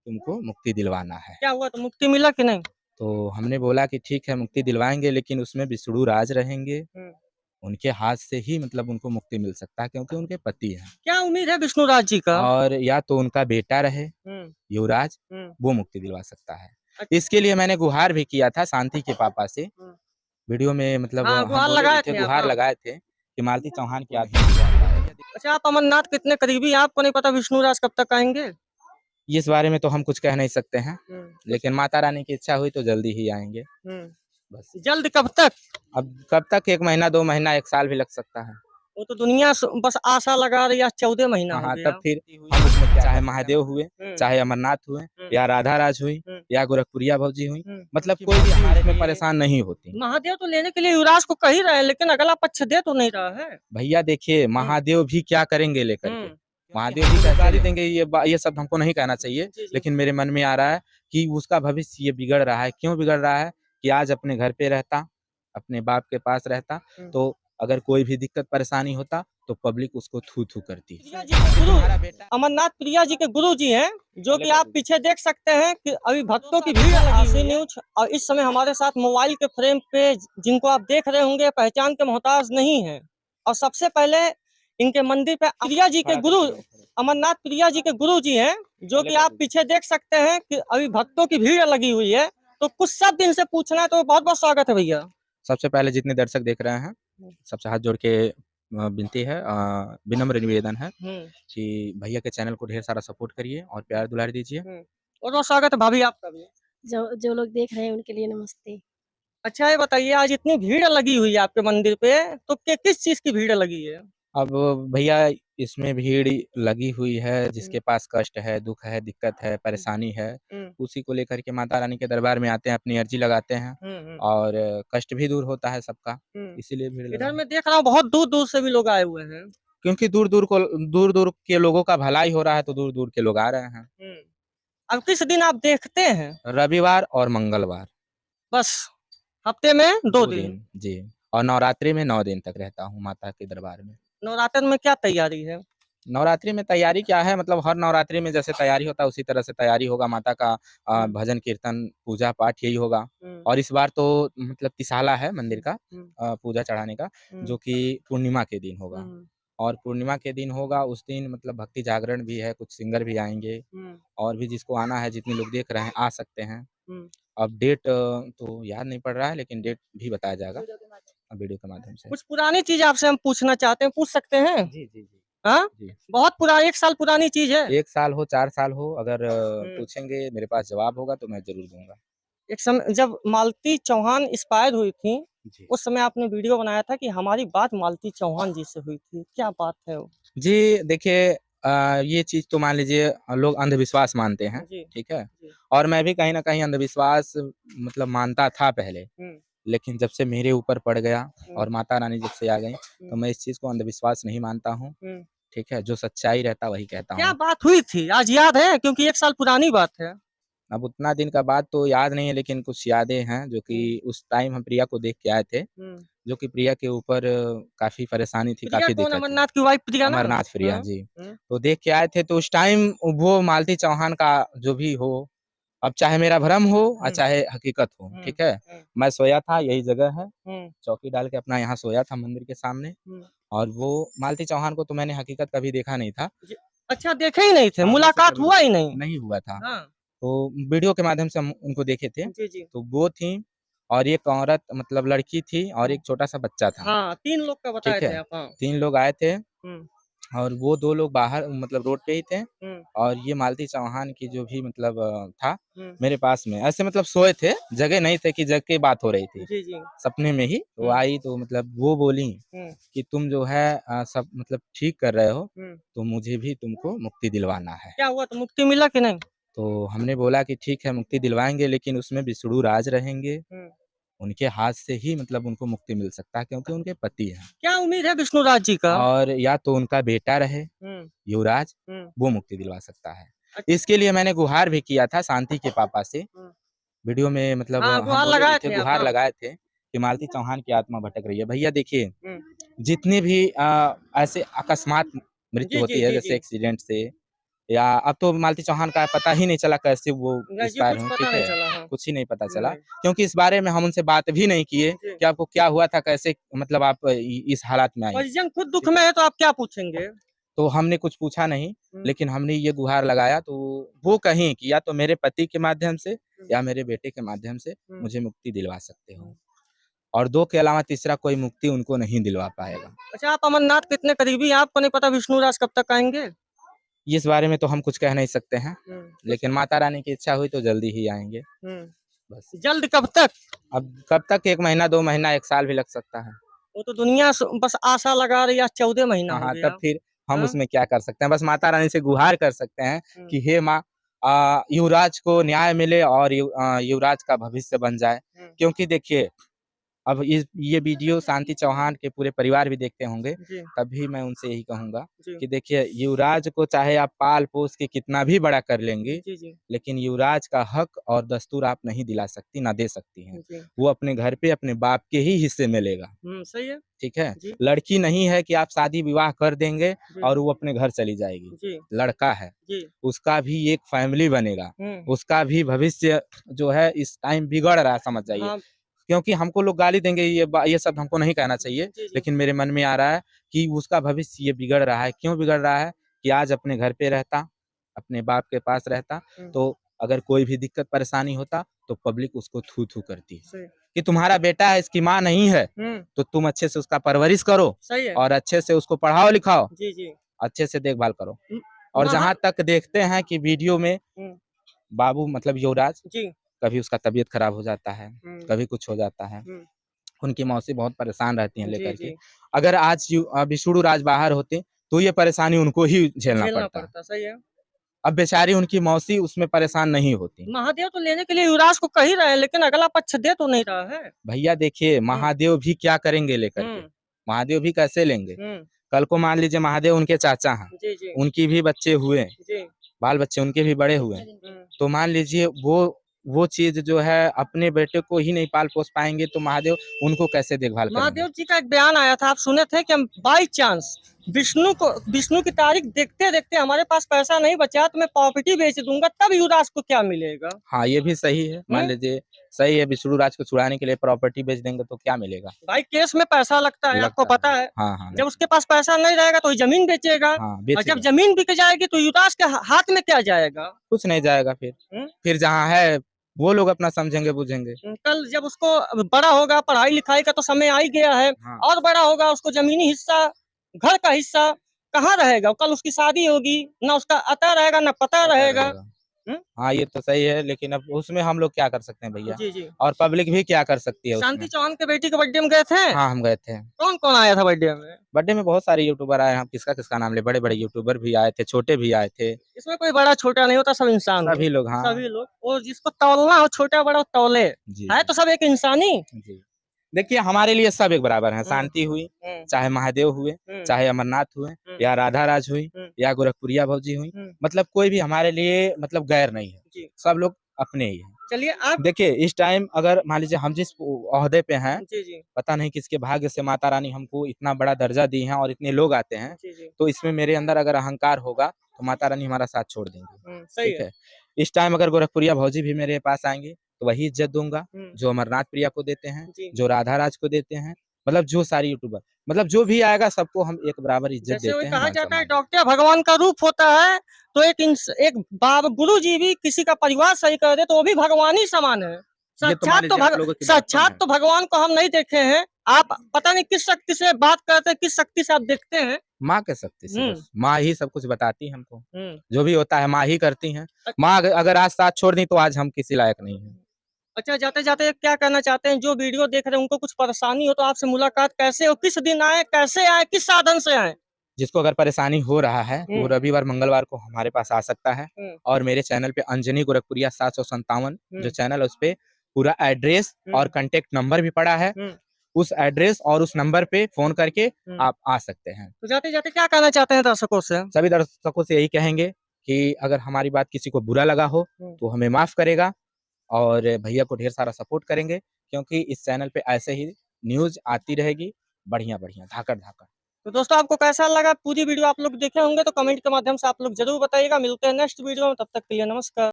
तुमको मुक्ति दिलवाना है। क्या हुआ, तो मुक्ति मिला कि नहीं? तो हमने बोला कि ठीक है मुक्ति दिलवाएंगे, लेकिन उसमें विष्णु राज रहेंगे, उनके हाथ से ही मतलब उनको मुक्ति मिल सकता है, क्योंकि उनके पति हैं। क्या उम्मीद है विष्णुराज जी का? और या तो उनका बेटा रहे युवराज, वो मुक्ति दिलवा सकता है। इसके लिए मैंने गुहार भी किया था शांति के पापा से, वीडियो में मतलब हाँ, हम गुहार बोले भी लगाए थे, थे आप, गुहार हाँ। लगाए थे कि मालती चौहान की आत्मा को आता है। अच्छा, आप अमरनाथ कितने करीबी हैं? आपको नहीं पता विष्णुराज कब तक आएंगे? इस बारे में तो हम कुछ कह नहीं सकते हैं, लेकिन माता रानी की इच्छा हुई तो जल्दी ही आएंगे। बस जल्द कब तक? अब कब तक, 1 महीना 2 महीना 1 साल भी लग सकता है। वो तो दुनिया बस आशा लगा रही है, 14 महीना हाँ हो हाँ, गया। तब फिर हम उसमें चाहे महादेव हुए, चाहे अमरनाथ हुए, या राधा राज हुई, या गोरखपुरिया भौजी हुई, मतलब कोई भी हमारे में परेशान नहीं होती। महादेव तो लेने के लिए युवराज को कह ही रहे हैं, लेकिन अगला पक्ष दे तो नहीं रहा है। भैया देखिए, महादेव भी क्या करेंगे लेकर के, महादेव भी गाली देंगे, ये सब हमको नहीं कहना चाहिए, लेकिन मेरे मन में आ रहा है कि उसका भविष्य ये बिगड़ रहा है। क्यों बिगड़ रहा है कि आज अपने घर पे रहता, अपने बाप के पास रहता, तो अगर कोई भी दिक्कत परेशानी होता तो पब्लिक उसको थू थू करती। प्रिया जी के गुरु अमरनाथ प्रिया जी के गुरु जी हैं, जो कि आप पीछे देख सकते हैं कि अभी भक्तों की भीड़ लगी हुई है न्यूज। और इस समय हमारे साथ मोबाइल के फ्रेम पे जिनको आप देख रहे होंगे, पहचान के मोहताज नहीं है। और सबसे पहले इनके मंदिर पे प्रिया जी के गुरु अमरनाथ प्रिया जी के गुरु जी हैं, जो कि आप पीछे देख सकते हैं कि अभी भक्तों की भीड़ लगी हुई है। तो कुछ सब दिन से पूछना है, तो बहुत बहुत स्वागत है भैया। सबसे पहले जितने दर्शक देख रहे हैं, सबसे हाथ जोड़ के विनती है, विनम्र निवेदन है कि भैया के चैनल को ढेर सारा सपोर्ट करिए और प्यार दुलार दीजिए। और बहुत स्वागत है भाभी आपका भी। जो लोग देख रहे हैं उनके लिए नमस्ते। अच्छा, ये बताइए, आज इतनी भीड़ लगी हुई है आपके मंदिर पे, तो किस चीज की भीड़ लगी है? अब भैया इसमें भीड़ लगी हुई है, जिसके पास कष्ट है, दुख है, दिक्कत है, परेशानी है, उसी को लेकर के माता रानी के दरबार में आते हैं, अपनी अर्जी लगाते हैं, और कष्ट भी दूर होता है सबका, इसीलिए भीड़ लगा। इधर मैं देख रहा हूँ बहुत दूर दूर से भी लोग आए हुए हैं, क्योंकि दूर दूर के लोगों का भलाई हो रहा है, तो दूर दूर के लोग आ रहे हैं। अब किस दिन आप देखते हैं? रविवार और मंगलवार, बस हफ्ते में 2 दिन। जी। और नवरात्रि में 9 दिन तक रहता हूँ माता के दरबार में। नवरात्र में क्या तैयारी है? नवरात्रि में तैयारी क्या है, मतलब हर नवरात्रि में जैसे तैयारी होता है उसी तरह से तैयारी होगा। माता का भजन कीर्तन पूजा पाठ यही होगा। और इस बार तो मतलब तिसाला है मंदिर का पूजा चढ़ाने का, जो कि पूर्णिमा के दिन होगा। और पूर्णिमा के दिन होगा, उस दिन मतलब भक्ति जागरण भी है, कुछ सिंगर भी आएंगे, और भी जिसको आना है, जितने लोग देख रहे हैं आ सकते हैं। अब डेट तो याद नहीं पड़ रहा है, लेकिन डेट भी बताया जाएगा वीडियो के माध्यम से। कुछ पुरानी चीज आपसे हम पूछना चाहते हैं, पूछ सकते हैं? जी जी जी हाँ, बहुत पुरानी, 1 साल पुरानी चीज है। 1 साल हो 4 साल हो, अगर पूछेंगे मेरे पास जवाब होगा तो मैं जरूर दूंगा। एक समय जब मालती चौहान एक्सपायर हुई थी, उस समय आपने वीडियो बनाया था कि हमारी बात मालती चौहान जी से हुई थी, क्या बात है वो? जी देखिए, ये चीज तो मान लीजिए लोग अंधविश्वास मानते हैं, ठीक है, और मैं भी कहीं ना कहीं अंधविश्वास मतलब मानता था पहले, लेकिन जब से मेरे ऊपर पड़ गया और माता रानी जब से आ गई, तो मैं इस चीज को अंधविश्वास नहीं मानता हूँ। ठीक है, जो सच्चाई रहता वही कहता क्या हूँ। बात हुई थी, आज याद है? क्योंकि 1 साल पुरानी बात है। अब उतना दिन का बाद तो याद नहीं है, लेकिन कुछ यादें हैं जो कि उस टाइम हम प्रिया को देख के आए थे, जो कि प्रिया के ऊपर काफी परेशानी थी, काफी दिक्कत थी। अमरनाथ की वाइफ प्रिया ना? अमरनाथ प्रिया जी, तो देख के आए थे। तो उस टाइम वो मालती चौहान का जो भी हो, अब चाहे मेरा भ्रम हो और चाहे हकीकत हो, ठीक है, मैं सोया था, यही जगह है, चौकी डाल के अपना यहाँ सोया था मंदिर के सामने, और वो मालती चौहान को तो मैंने हकीकत कभी देखा नहीं था। अच्छा, देखे ही नहीं थे, मुलाकात हुआ ही नहीं हुआ था। तो वीडियो के माध्यम से हम उनको देखे थे। तो वो थी, और एक औरत मतलब लड़की थी, और एक छोटा सा बच्चा था। हाँ, 3 लोग का बताए ठीक थे है, आप। 3 लोग आए थे, और वो 2 लोग बाहर मतलब रोड पे ही थे, और ये मालती चौहान की जो भी मतलब था मेरे पास में, ऐसे मतलब सोए थे, जगह नहीं थे कि जग की बात हो रही थी, सपने में ही तो आई। तो मतलब वो बोली कि तुम जो है सब मतलब ठीक कर रहे हो, तो मुझे भी तुमको मुक्ति दिलवाना है। क्या हुआ, तो मुक्ति मिला कि नहीं? तो हमने बोला कि ठीक है मुक्ति दिलवाएंगे, लेकिन उसमें विष्णु राज रहेंगे, उनके हाथ से ही मतलब उनको मुक्ति मिल सकता है, क्योंकि उनके पति हैं। क्या उम्मीद है विष्णुराज जी का? और या तो उनका बेटा रहे युवराज, वो मुक्ति दिलवा सकता है। इसके लिए मैंने गुहार भी किया था शांति के पापा से, वीडियो में मतलब हाँ, हम गुहार बोले लगाए भी थे, थे आप, गुहार हाँ। लगाए थे कि मालती चौहान की आत्मा भटक रही है। भैया देखिए, जितने भी ऐसे अकस्मात मृत्यु होती है, जैसे एक्सीडेंट से या अब तो मालती चौहान का पता ही नहीं चला कैसे वो जी, एक्सपायर कुछ हुई, पता ठीक नहीं है, चला, हाँ। कुछ ही नहीं पता चला, नहीं। क्योंकि इस बारे में हम उनसे बात भी नहीं किए जी। कि आपको क्या हुआ था, कैसे मतलब आप इस हालात में आई। परिजन खुद दुख में है तो आप क्या पूछेंगे? तो हमने कुछ पूछा नहीं, लेकिन हमने ये गुहार लगाया, तो वो कहीं कि या तो मेरे पति के माध्यम से या मेरे बेटे के माध्यम से मुझे मुक्ति दिलवा सकते हो, और 2 के अलावा तीसरा कोई मुक्ति उनको नहीं दिलवा पाएगा। अच्छा, आप अमरनाथ के इतने करीबी हैं, आपको नहीं पता विष्णुराज कब तक आएँगे? इस बारे में तो हम कुछ कह नहीं सकते हैं, लेकिन माता रानी की इच्छा हुई तो जल्दी ही आएँगे, बस। जल्द कब तक? अब कब तक, 1 महीना, 2 महीना, 1 साल भी लग सकता है। वो तो दुनिया बस आशा लगा रही है, 14 महीना हाँ, हो हाँ, गया। तब फिर हम हाँ? उसमें क्या कर सकते हैं? बस माता रानी से गुहार कर सकते हैं कि हे माँ, युवराज को न्याय मिले और युवराज का भविष्य बन जाए। क्योंकि देखिए, अब ये वीडियो शांति चौहान के पूरे परिवार भी देखते होंगे, तभी मैं उनसे यही कहूँगा कि देखिए, युवराज को चाहे आप पाल-पोस के कितना भी बड़ा कर लेंगे, लेकिन युवराज का हक और दस्तूर आप नहीं दिला सकती, ना दे सकती हैं। वो अपने घर पे अपने बाप के ही हिस्से में लेगा। सही है। ठीक है? लड़की नहीं है कि आप शादी विवाह कर देंगे और वो अपने घर चली जाएगी। लड़का है, उसका भी एक फैमिली बनेगा, उसका भी भविष्य जो है इस टाइम बिगड़ रहा है, समझ जाइए। हाँ। क्योंकि हमको लोग गाली देंगे, ये शब्द हमको नहीं कहना चाहिए, लेकिन मेरे मन में आ रहा है कि उसका भविष्य ये बिगड़ रहा है। क्यों बिगड़ रहा है? कि आज अपने घर पे रहता, अपने बाप के पास रहता, तो अगर कोई भी दिक्कत परेशानी होता तो पब्लिक उसको थू-थू करती है कि तुम्हारा बेटा है, इसकी माँ नहीं है, तो तुम अच्छे से उसका परवरिश करो और अच्छे से उसको पढ़ाओ लिखाओ, अच्छे से देखभाल करो। और जहाँ तक देखते हैं कि वीडियो में बाबू मतलब युवराज, कभी उसका तबीयत खराब हो जाता है, कभी कुछ हो जाता है, उनकी मौसी बहुत परेशान रहती हैं लेकर के। अगर आज विष्णुराज बाहर होते तो ये परेशानी उनको ही झेलना पड़ता। सही है। अब बेचारी उनकी मौसी उसमें परेशान नहीं होती। महादेव तो लेने के लिए युवराज को कह ही रहे हैं, लेकिन अगला पक्ष दे तो नहीं रहा है। भैया देखिए, महादेव भी क्या करेंगे लेकर के, महादेव भी कैसे लेंगे? कल को मान लीजिए महादेव उनके चाचा हैं, उनकी भी बच्चे हुए, बाल बच्चे उनके भी बड़े हुए, तो मान लीजिए वो चीज जो है अपने बेटे को ही नहीं पाल पोस पाएंगे, तो महादेव उनको कैसे देखभाल करेंगे? महादेव जी का एक बयान आया था, आप सुने थे कि हम बाई चांस विष्णु की तारीख देखते देखते हमारे पास पैसा नहीं बचा तो मैं प्रॉपर्टी बेच दूंगा, तब युवराज को क्या मिलेगा? हाँ, ये भी सही है, मान लीजिए सही है, विष्णुराज को छुड़ाने के लिए प्रॉपर्टी बेच देंगे तो क्या मिलेगा? भाई केस में पैसा लगता है, आपको पता है। हाँ, हाँ, जब उसके पास पैसा नहीं रहेगा तो जमीन बेचेगा, और जब जमीन बिक जाएगी तो युवराज के हाथ में क्या जाएगा? कुछ नहीं जाएगा। फिर जहाँ है वो लोग अपना समझेंगे बुझेंगे। कल जब उसको बड़ा होगा, पढ़ाई लिखाई का तो समय आ ही गया है, और बड़ा होगा, उसको जमीनी हिस्सा, घर का हिस्सा कहाँ रहेगा? कल उसकी शादी होगी, ना उसका अता रहेगा ना पता रहेगा। हाँ, ये तो सही है, लेकिन अब उसमें हम लोग क्या कर सकते हैं भैया? और पब्लिक भी क्या कर सकती है? शांति चौहान के बेटी के बर्थडे में गए थे? हाँ, हम गए थे। कौन कौन आया था बर्थडे में? बर्थडे में बहुत सारे यूट्यूबर आए हैं, किसका किसका नाम ले, बड़े बड़े यूट्यूबर भी आए थे, छोटे भी आए थे। इसमें कोई बड़ा छोटा नहीं होता, सब इंसान, सभी लोग। हाँ, सभी लोग, और जिसको तौलना हो छोटा बड़ा तौले, है तो सब एक इंसानी। देखिए, हमारे लिए सब एक बराबर हैं। शांति हुई, चाहे महादेव हुए, चाहे अमरनाथ हुए, या राधा राज हुई, या गोरखपुरिया भौजी हुई, मतलब कोई भी हमारे लिए मतलब गैर नहीं है, सब लोग अपने ही हैं। चलिए आप देखिए, इस टाइम अगर मान लीजिए हम जिस ओहदे पे हैं, पता नहीं किसके भाग्य से माता रानी हमको इतना बड़ा दर्जा दी है और इतने लोग आते हैं, तो इसमें मेरे अंदर अगर अहंकार होगा तो माता रानी हमारा साथ छोड़ देंगी। ठीक है? इस टाइम अगर गोरखपुरिया भौजी भी मेरे पास आएंगे तो वही इज्जत दूंगा जो अमरनाथ प्रिया को देते हैं, जो राधा राज को देते हैं, मतलब जो सारी यूट्यूबर, मतलब जो भी आएगा सबको हम एक बराबर इज्जत देते हैं। कहा जाता है डॉक्टर भगवान का रूप होता है, तो एक गुरु जी भी किसी का परिवार सही कर दे तो वो भी भगवान ही समान है। साक्षात तो भगवान को हम नहीं देखे हैं, आप पता नहीं किस शक्ति से बात करते हैं, किस शक्ति से आप देखते हैं। माँ के शक्ति से, माँ ही सब कुछ बताती है हमको, जो भी होता है माँ ही करती है। माँ अगर आज साथ छोड़ दी तो आज हम किसी लायक नहीं है। अच्छा, जाते जाते क्या कहना चाहते हैं? जो वीडियो देख रहे हैं उनको कुछ परेशानी हो तो आपसे मुलाकात कैसे हो, किस दिन आए, कैसे आए, किस साधन से आए? जिसको अगर परेशानी हो रहा है वो रविवार मंगलवार को हमारे पास आ सकता है, और मेरे चैनल पे अंजनी गोरखपुरिया 757 जो चैनल है उस पे पूरा एड्रेस और कांटेक्ट नंबर भी पड़ा है, उस एड्रेस और उस नंबर पे फोन करके आप आ सकते हैं। तो जाते जाते क्या कहना चाहते हैं दर्शकों से? सभी दर्शकों से यही कहेंगे कि अगर हमारी बात किसी को बुरा लगा हो तो हमें माफ करेगा, और भैया को ढेर सारा सपोर्ट करेंगे, क्योंकि इस चैनल पे ऐसे ही न्यूज आती रहेगी, बढ़िया बढ़िया, धाकड़ धाकड़। तो दोस्तों आपको कैसा लगा पूरी वीडियो आप लोग देखे होंगे तो कमेंट के माध्यम से आप लोग जरूर बताइएगा। मिलते हैं नेक्स्ट वीडियो में, तब तक के लिए नमस्कार।